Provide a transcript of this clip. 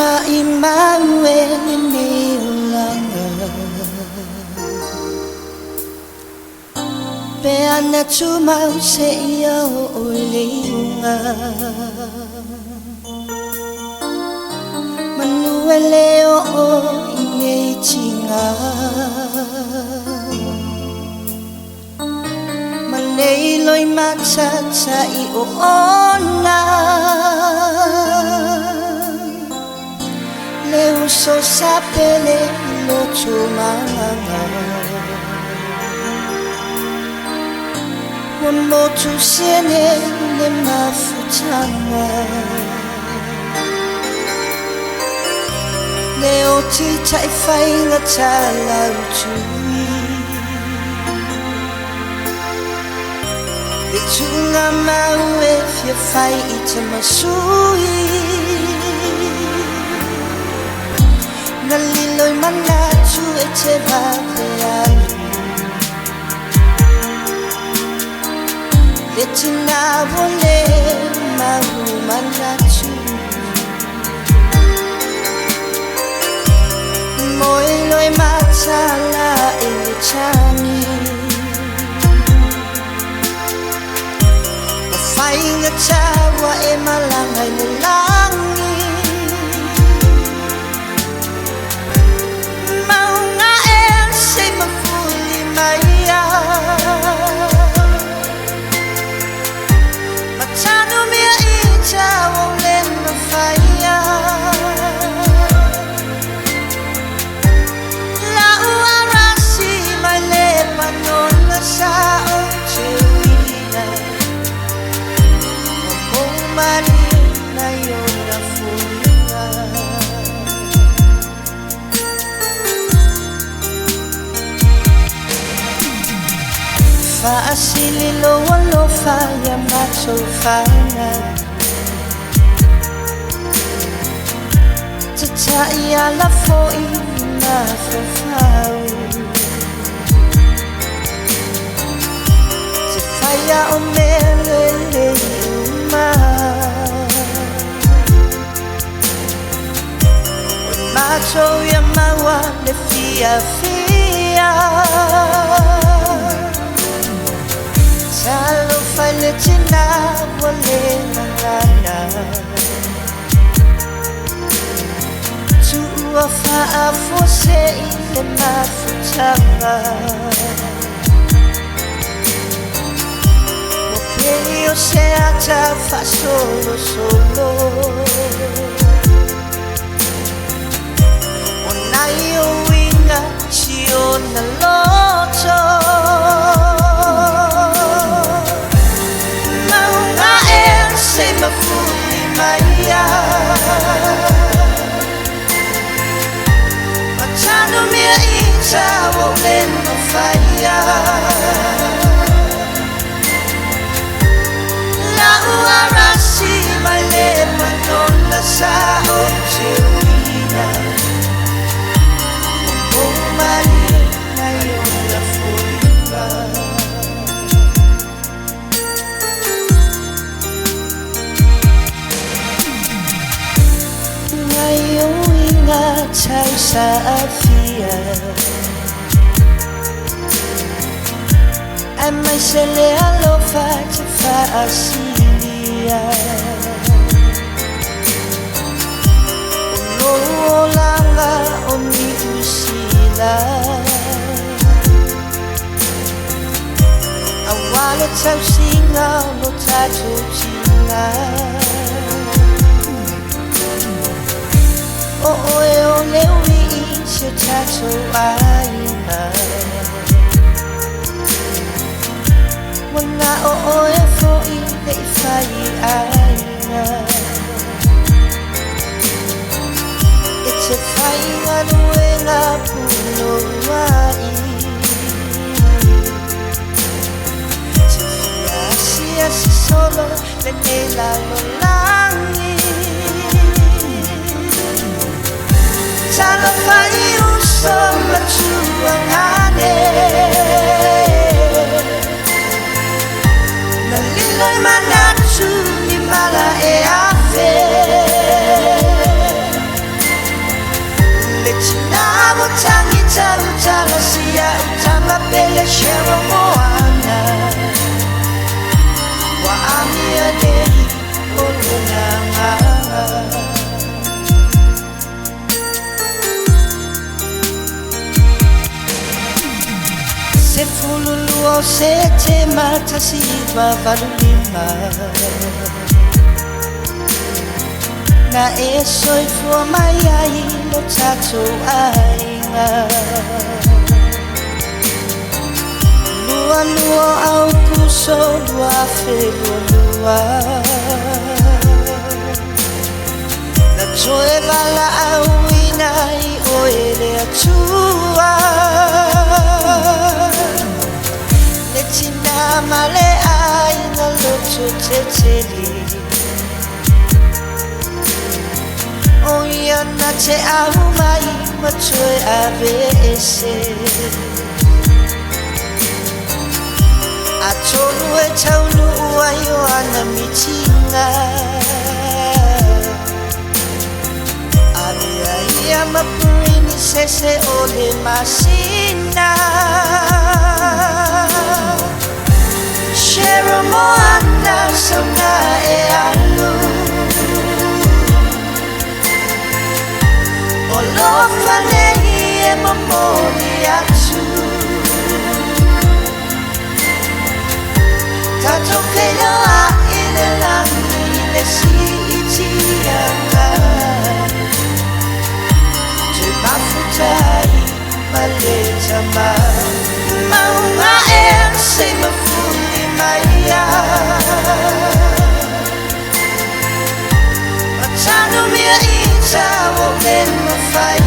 Emmanuel Neolanga Peana Tumau se ia o leunga Manuele o ineitinga Maneilo I matata I o ona Leo so sapele lo tumanga Wamotu siene le mafutanga Leo ti taifainga tala utui Itunga maue fia fai ita masui Nalilo I manatu e te vapealu Le tina wole mahu manatu Moelo e matala e le chani Whainga tawa e malanga I le langi Maunga e se mafuli maia Matano mea I tawa le mawhaia La uarasi mai le panona sa o te uina Marina yona fuga Fa asili lo fa ya macho fana Tata ia la foi na fofau Te faya o mele Macho ya mawa le fia fia Salo fai le tina wale nangana Tua fa a fose I le mafutanga Wapeli o se ata fa solo Nai o winga si o na loto Maunga e se mafuli maia Matano mea ita o leno faia La uarasi mai le manona sa o te uina Marina yona fuga Ngayo ingat tau sa afia Amai sele alofa te fa asilia Ono langa o mi usila Awale tau singa lo tatu tinga O oe o leo I se tatu aina Wana o oe fo I le I fai aina It's a fire when I pull away Sia si solo le nela lo langi Sala fai uso ma chuangane Nalilo I manatu ni mala e afe Cheryl Moana wa amia dei olunanga se fululu se te mata si va valulima na e soi fua mai ai lo tato ainga lua lua au kuso lua fe lua lua na toe vala au ina i o ele atua le tina male ai na loto te teli o ia na te au mai ma toe ave ese a tonu e taunu ua i o ana mitinga a mea ia mapurini sese o le masina Cheryl Moana sauna e alu o loa whaneni e mamoni atu tato keloa i le langi le si itianga te mafutai ma le tama maunga e se mafuni maia matano mia ita o le mawhai